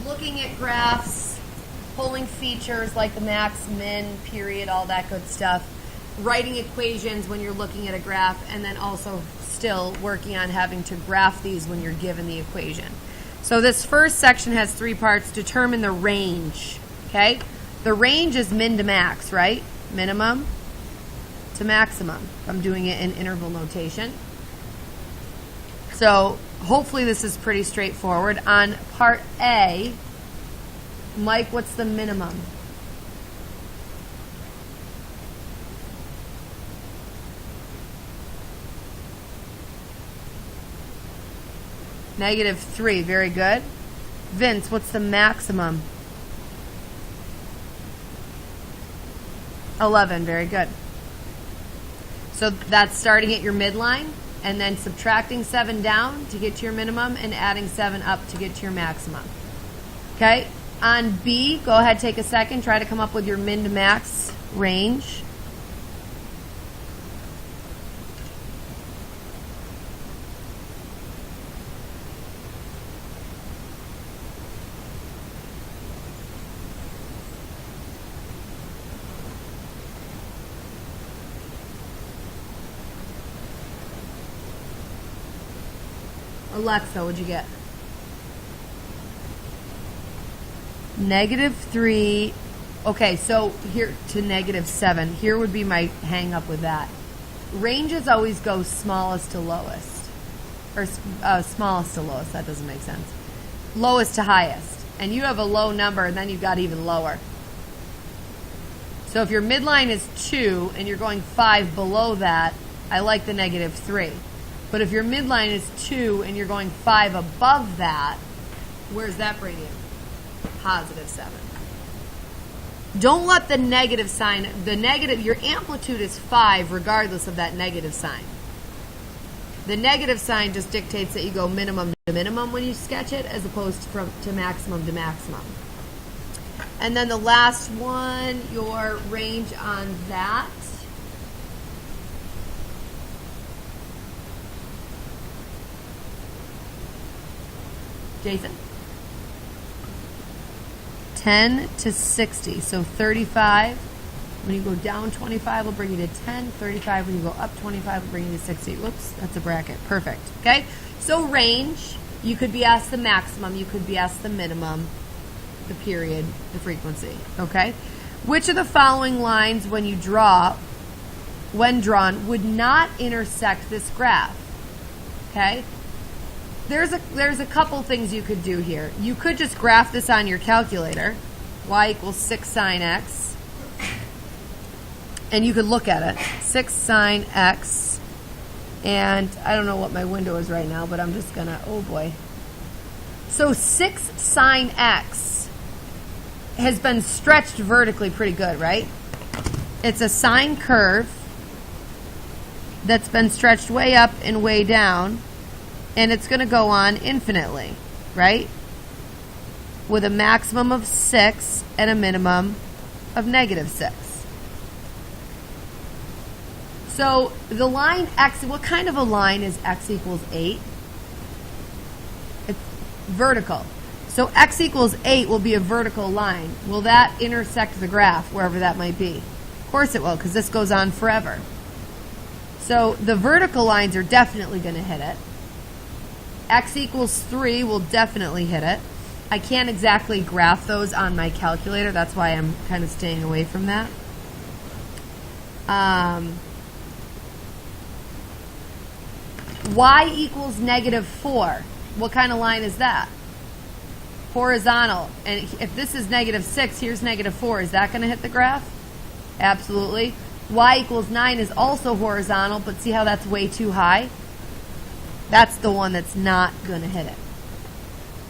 looking at graphs, pulling features like the max, min, period, all that good stuff, writing equations when you're looking at a graph, and then also still working on having to graph these when you're given the equation. So this first section has 3 parts. Determine the range, okay? The range is min to max, right? Minimum to maximum. I'm doing it in interval notation. So hopefully this is pretty straightforward. On part A, Mike, what's the minimum? -3, very good. Vince, what's the maximum? 11, very good. So that's starting at your midline and then subtracting 7 down to get to your minimum and adding 7 up to get to your maximum. Okay, on B, go ahead, take a second, try to come up with your min to max range. Alexa, what'd you get? -3. Okay, so here to -7. Here would be my hang up with that. Ranges always go smallest to lowest. Or smallest to lowest. That doesn't make sense. Lowest to highest. And you have a low number, and then you've got even lower. So if your midline is 2 and you're going 5 below that, I like the -3. But if your midline is 2 and you're going 5 above that, where's that bring you? +7. Don't let the negative sign, your amplitude is 5 regardless of that negative sign. The negative sign just dictates that you go minimum to minimum when you sketch it as opposed to maximum to maximum. And then the last one, your range on that. Jason? 10 to 60. So 35, when you go down 25, will bring you to 10. 35, when you go up 25, will bring you to 60. Whoops, that's a bracket. Perfect. Okay? So range, you could be asked the maximum, you could be asked the minimum, the period, the frequency. Okay? Which of the following lines, when drawn, would not intersect this graph? Okay? There's a couple things you could do here. You could just graph this on your calculator, y = 6 sine x, and you could look at it, 6 sine x, and I don't know what my window is right now, but I'm just gonna, oh boy. So 6 sine x has been stretched vertically pretty good, right? It's a sine curve that's been stretched way up and way down, and it's going to go on infinitely, right? With a maximum of 6 and a minimum of -6. So the line x, what kind of a line is x = 8? It's vertical. So x = 8 will be a vertical line. Will that intersect the graph, wherever that might be? Of course it will, because this goes on forever. So the vertical lines are definitely going to hit it. X = 3 will definitely hit it. I can't exactly graph those on my calculator. That's why I'm kind of staying away from that. Y = -4. What kind of line is that? Horizontal. And if this is -6, here's -4. Is that going to hit the graph? Absolutely. Y = 9 is also horizontal, but see how that's way too high? That's the one that's not going to hit it.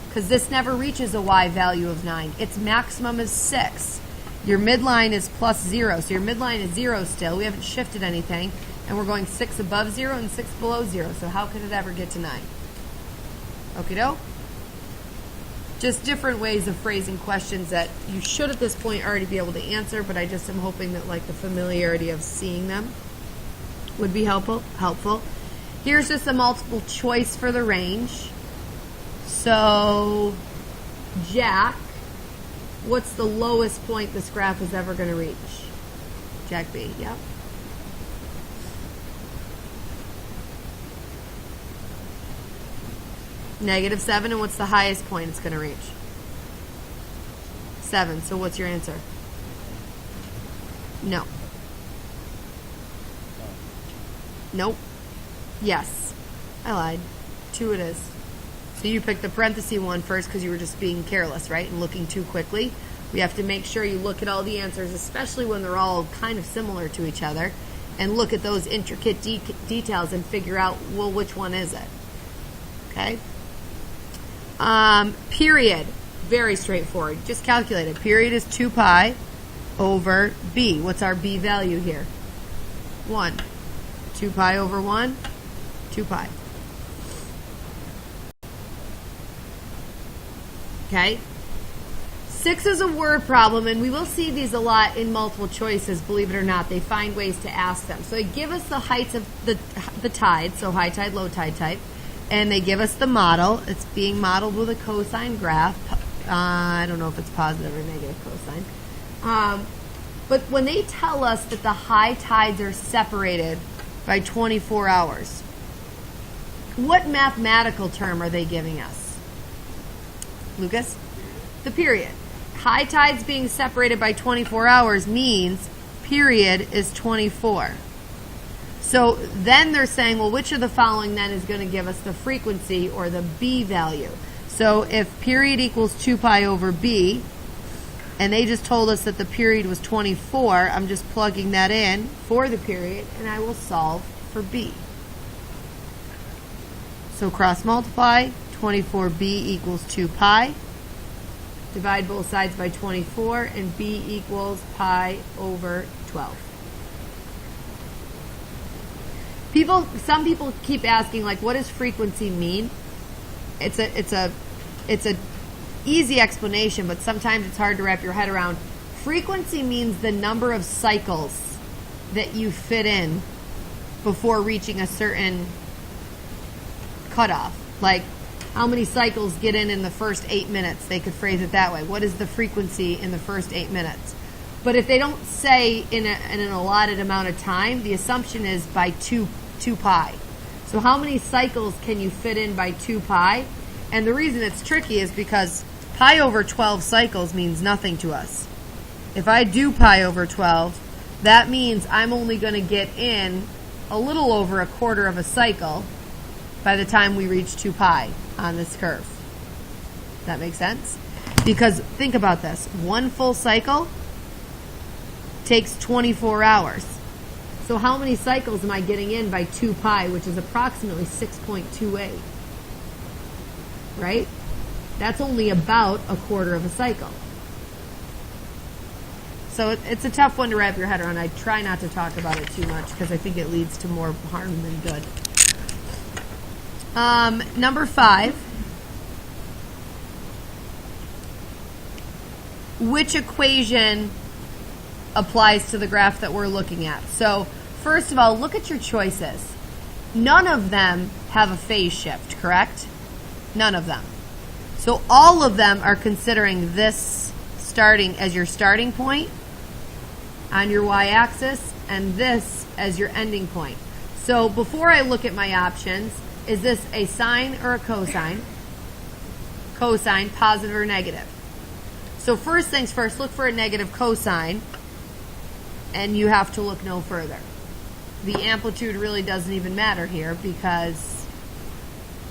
Because this never reaches a y value of 9. Its maximum is 6. Your midline is +0, so your midline is 0 still. We haven't shifted anything, and we're going 6 above 0 and 6 below 0, so how could it ever get to 9? Okie-doke? Just different ways of phrasing questions that you should at this point already be able to answer, but I just am hoping that like the familiarity of seeing them would be helpful. Here's just a multiple choice for the range. So Jack, what's the lowest point this graph is ever going to reach? Jack B, yep. -7, and what's the highest point it's going to reach? 7. So what's your answer? No. Nope. Yes. I lied. 2 it is. So you picked the parenthesis one first because you were just being careless, right? And looking too quickly. We have to make sure you look at all the answers, especially when they're all kind of similar to each other, and look at those intricate details and figure out, well, which one is it? Okay? Period. Very straightforward. Just calculate it. Period is 2 pi over b. What's our b value here? 1. 2 pi over 1, 2 pi. Okay? 6 is a word problem, and we will see these a lot in multiple choices, believe it or not. They find ways to ask them. So they give us the heights of the tide, so high tide, low tide type, and they give us the model. It's being modeled with a cosine graph. I don't know if it's positive or negative cosine. But when they tell us that the high tides are separated by 24 hours, what mathematical term are they giving us? Lucas? The period. High tides being separated by 24 hours means period is 24. So then they're saying, well, which of the following then is going to give us the frequency or the b value? So if period equals 2 pi over b, and they just told us that the period was 24, I'm just plugging that in for the period, and I will solve for b. So cross multiply, 24b equals 2 pi. Divide both sides by 24, and b equals pi over 12. Some people keep asking, like, what does frequency mean? It's a easy explanation, but sometimes it's hard to wrap your head around. Frequency means the number of cycles that you fit in before reaching a certain cutoff. Like, how many cycles get in the first 8 minutes? They could phrase it that way. What is the frequency in the first 8 minutes? But if they don't say in an allotted amount of time, the assumption is by 2 pi. So how many cycles can you fit in by 2 pi? And the reason it's tricky is because pi over 12 cycles means nothing to us. If I do pi over 12, that means I'm only going to get in a little over a quarter of a cycle by the time we reach 2 pi on this curve. That makes sense? Because think about this. One full cycle takes 24 hours. So how many cycles am I getting in by 2 pi, which is approximately 6.28? Right? That's only about a quarter of a cycle. So it's a tough one to wrap your head around. I try not to talk about it too much because I think it leads to more harm than good. Number 5. Which equation applies to the graph that we're looking at? So, first of all, look at your choices. None of them have a phase shift, correct? None of them. So all of them are considering this starting as your starting point on your y-axis and this as your ending point. So before I look at my options, is this a sine or a cosine? Cosine, positive or negative? So first things first, look for a negative cosine, and you have to look no further. The amplitude really doesn't even matter here because,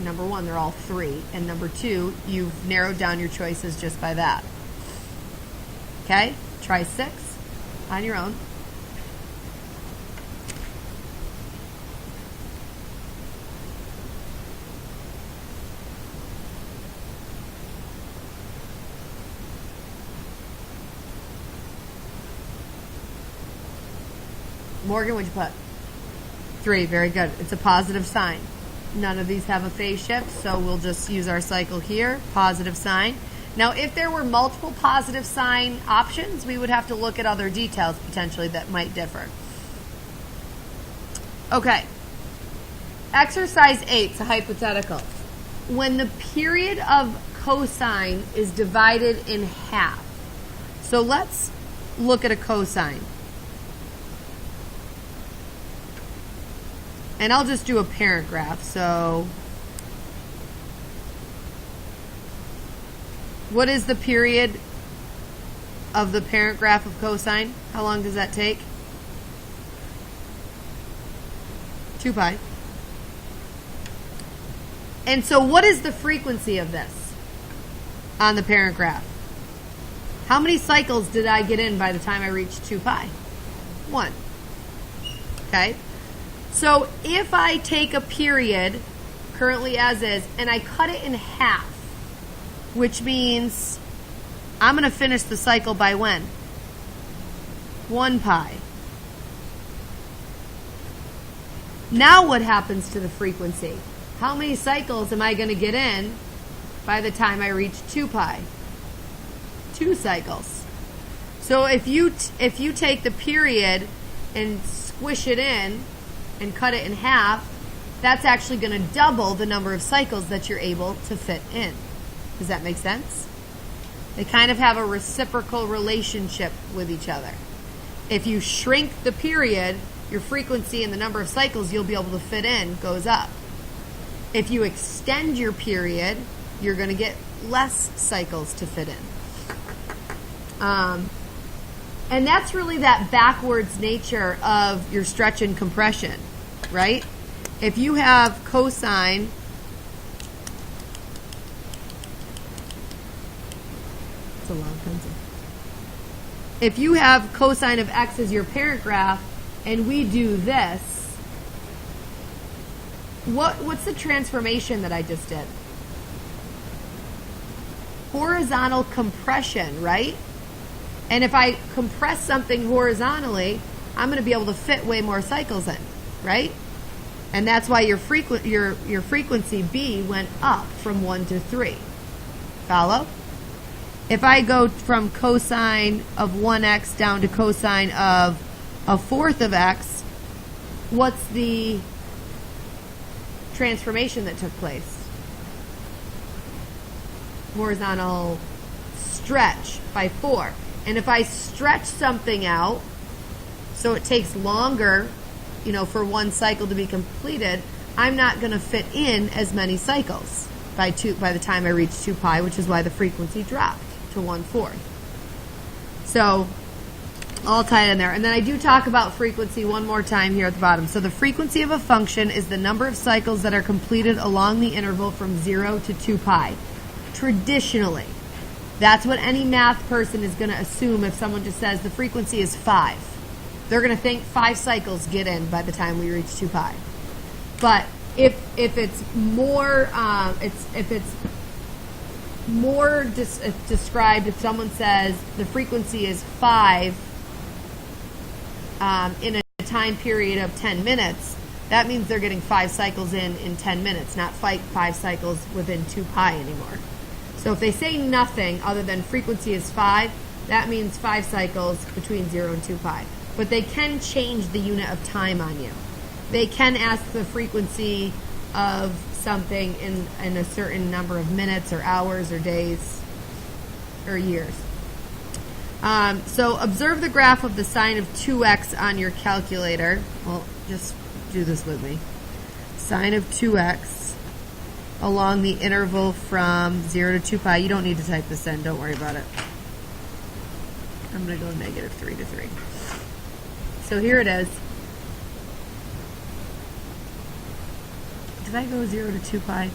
number one, they're all 3, and number 2, you've narrowed down your choices just by that. Okay? Try 6 on your own. Morgan, what'd you put? 3, very good. It's a positive sign. None of these have a phase shift, so we'll just use our cycle here, positive sign. Now, if there were multiple positive sign options, we would have to look at other details potentially that might differ. Okay. Exercise 8 is a hypothetical. When the period of cosine is divided in half. So let's look at a cosine. And I'll just do a parent graph. So what is the period of the parent graph of cosine? How long does that take? 2 pi. And so what is the frequency of this on the parent graph? How many cycles did I get in by the time I reached 2 pi? 1. Okay? So if I take a period, currently as is, and I cut it in half, which means I'm going to finish the cycle by when? 1 pi. Now what happens to the frequency? How many cycles am I going to get in by the time I reach 2 pi? 2 cycles. So if you take the period and squish it in and cut it in half, that's actually going to double the number of cycles that you're able to fit in. Does that make sense? They kind of have a reciprocal relationship with each other. If you shrink the period, your frequency and the number of cycles you'll be able to fit in goes up. If you extend your period, you're going to get less cycles to fit in. And that's really that backwards nature of your stretch and compression, right? If you have cosine it's a long pencil. If you have cosine of x as your parent graph and we do this, what's the transformation that I just did? Horizontal compression, right? And if I compress something horizontally, I'm going to be able to fit way more cycles in, right? And that's why your frequency B went up from 1 to 3. Follow? If I go from cosine of 1x down to cosine of a fourth of x, what's the transformation that took place? Horizontal stretch by 4. And if I stretch something out, so it takes longer, for one cycle to be completed, I'm not going to fit in as many cycles by the time I reach 2 pi, which is why the frequency dropped to 1/4. So all tied in there. And then I do talk about frequency one more time here at the bottom. So the frequency of a function is the number of cycles that are completed along the interval from 0 to 2 pi. Traditionally, that's what any math person is going to assume if someone just says the frequency is 5. They're going to think 5 cycles get in by the time we reach 2 pi. But if it's more described, if someone says the frequency is 5 in a time period of 10 minutes, that means they're getting 5 cycles in 10 minutes, not 5 cycles within 2 pi anymore. So if they say nothing other than frequency is 5, that means 5 cycles between 0 and 2 pi. But they can change the unit of time on you. They can ask the frequency of something in a certain number of minutes or hours or days or years. So observe the graph of the sine of 2x on your calculator. Well, just do this with me. Sine of 2x along the interval from 0 to 2 pi. You don't need to type this in. Don't worry about it. I'm going to go -3 to 3. So here it is. Did I go 0 to 2 pi?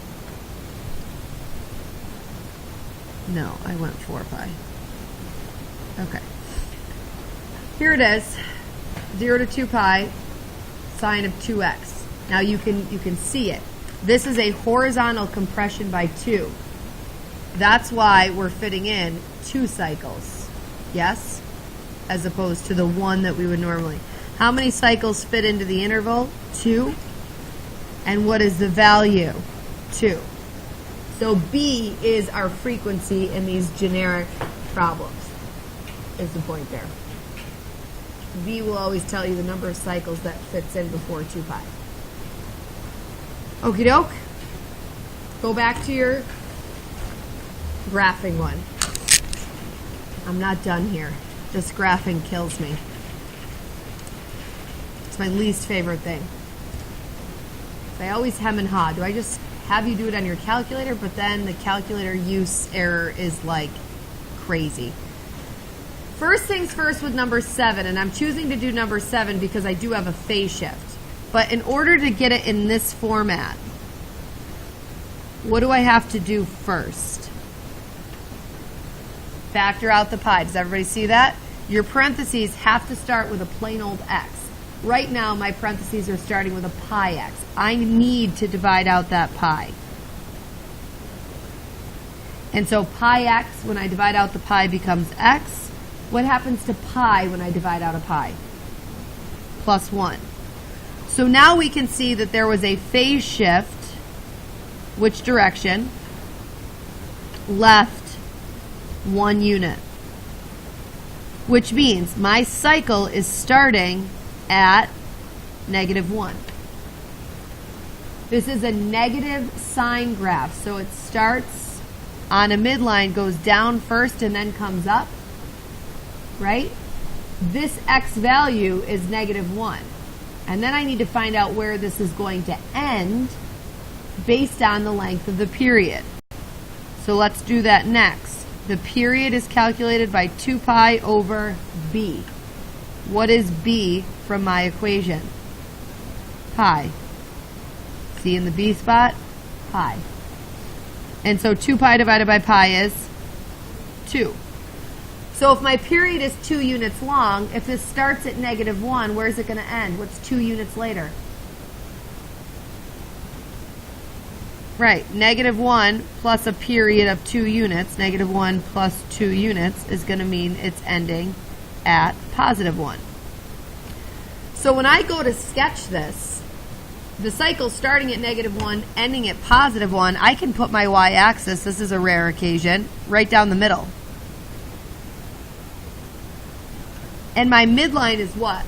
No, I went 4 pi. Okay. Here it is. 0 to 2 pi, sine of 2x. Now you can see it. This is a horizontal compression by 2. That's why we're fitting in 2 cycles. Yes? As opposed to the 1 that we would normally. How many cycles fit into the interval? 2. And what is the value? 2. So B is our frequency in these generic problems, is the point there. B will always tell you the number of cycles that fits in before 2 pi. Okie doke. Go back to your graphing one. I'm not done here. Just graphing kills me. It's my least favorite thing. I always hem and haw. Do I just have you do it on your calculator, but then the calculator use error is like crazy. First things first with number 7, and I'm choosing to do number 7 because I do have a phase shift. But in order to get it in this format, what do I have to do first? Factor out the pi. Does everybody see that? Your parentheses have to start with a plain old x. Right now, my parentheses are starting with a pi x. I need to divide out that pi. And so pi x, when I divide out the pi, becomes x. What happens to pi when I divide out a pi? Plus 1. So now we can see that there was a phase shift. Which direction? Left 1 unit. Which means my cycle is starting at -1. This is a negative sine graph, so it starts on a midline, goes down first and then comes up, right? This x value is -1. And then I need to find out where this is going to end based on the length of the period. So let's do that next. The period is calculated by 2 pi over b. What is b from my equation? Pi. See in the b spot? Pi. And so 2 pi divided by pi is 2. So if my period is 2 units long, if this starts at -1, where is it going to end? What's 2 units later? Right, -1 plus a period of 2 units, -1 plus 2 units is going to mean it's ending at +1. So when I go to sketch this, the cycle starting at -1, ending at +1, I can put my y-axis, this is a rare occasion, right down the middle. And my midline is what?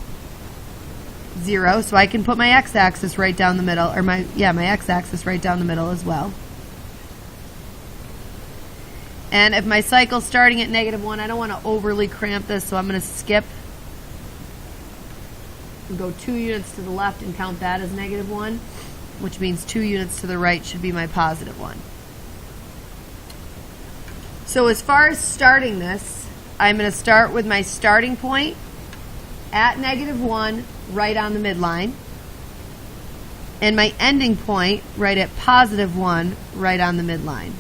0, so I can put my x-axis right down the middle, or my x-axis right down the middle as well. And if my cycle's starting at -1, I don't want to overly cramp this, so I'm going to skip and go 2 units to the left and count that as -1, which means 2 units to the right should be my +1. So as far as starting this, I'm going to start with my starting point at -1 right on the midline, and my ending point right at +1 right on the midline.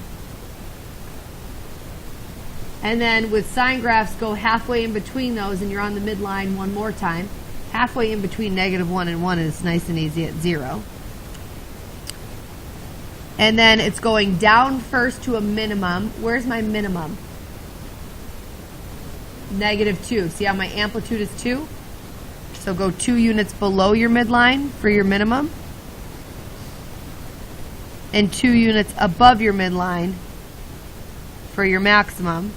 And then with sine graphs, go halfway in between those, and you're on the midline one more time. Halfway in between -1 and 1 is nice and easy at 0. And then it's going down first to a minimum. Where's my minimum? -2. See how my amplitude is 2? So go 2 units below your midline for your minimum, and 2 units above your midline for your maximum.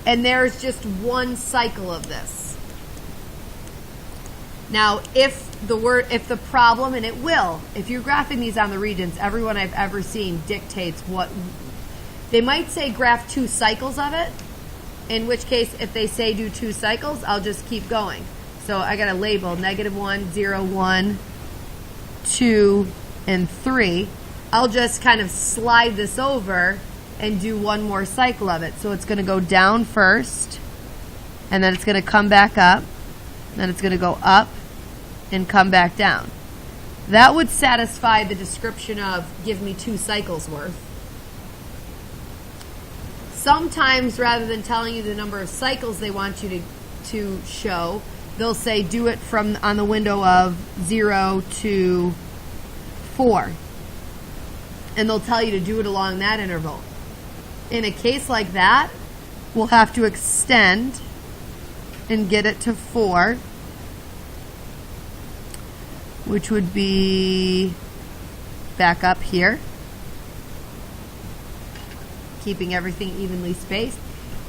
And there's just one cycle of this. Now, if the problem, and it will, if you're graphing these on the regions, everyone I've ever seen dictates what, they might say graph 2 cycles of it, in which case, if they say do 2 cycles, I'll just keep going. So I got to label -1, 0, 1, 2, and 3. I'll just kind of slide this over and do one more cycle of it. So it's going to go down first, and then it's going to come back up, then it's going to go up and come back down. That would satisfy the description of give me 2 cycles worth. Sometimes, rather than telling you the number of cycles they want you to show, they'll say do it from on the window of 0 to 4. And they'll tell you to do it along that interval. In a case like that, we'll have to extend and get it to 4, which would be back up here, keeping everything evenly spaced.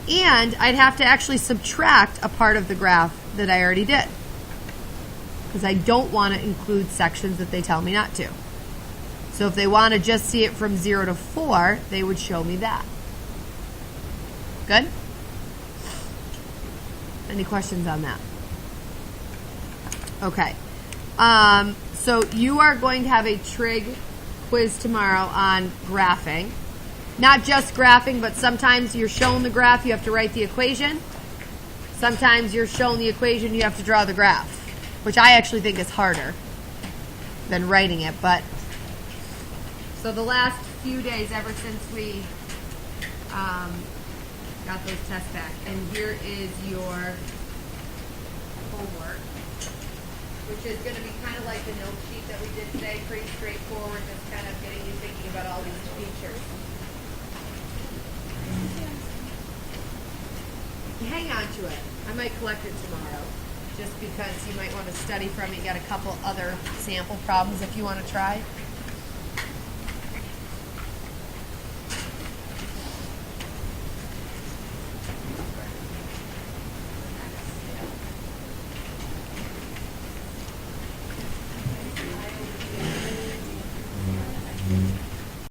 And I'd have to actually subtract a part of the graph that I already did, because I don't want to include sections that they tell me not to. So if they want to just see it from 0 to 4, they would show me that. Good? Any questions on that? Okay. So you are going to have a trig quiz tomorrow on graphing. Not just graphing, but sometimes you're shown the graph, you have to write the equation. Sometimes you're shown the equation, you have to draw the graph, which I actually think is harder than writing it. But so the last few days, ever since we got those tests back, and here is your homework, which is going to be kind of like the note sheet that we did today, pretty straightforward, just kind of getting you thinking about all these features. Hang on to it. I might collect it tomorrow, just because you might want to study from it. You got a couple other sample problems if you want to try.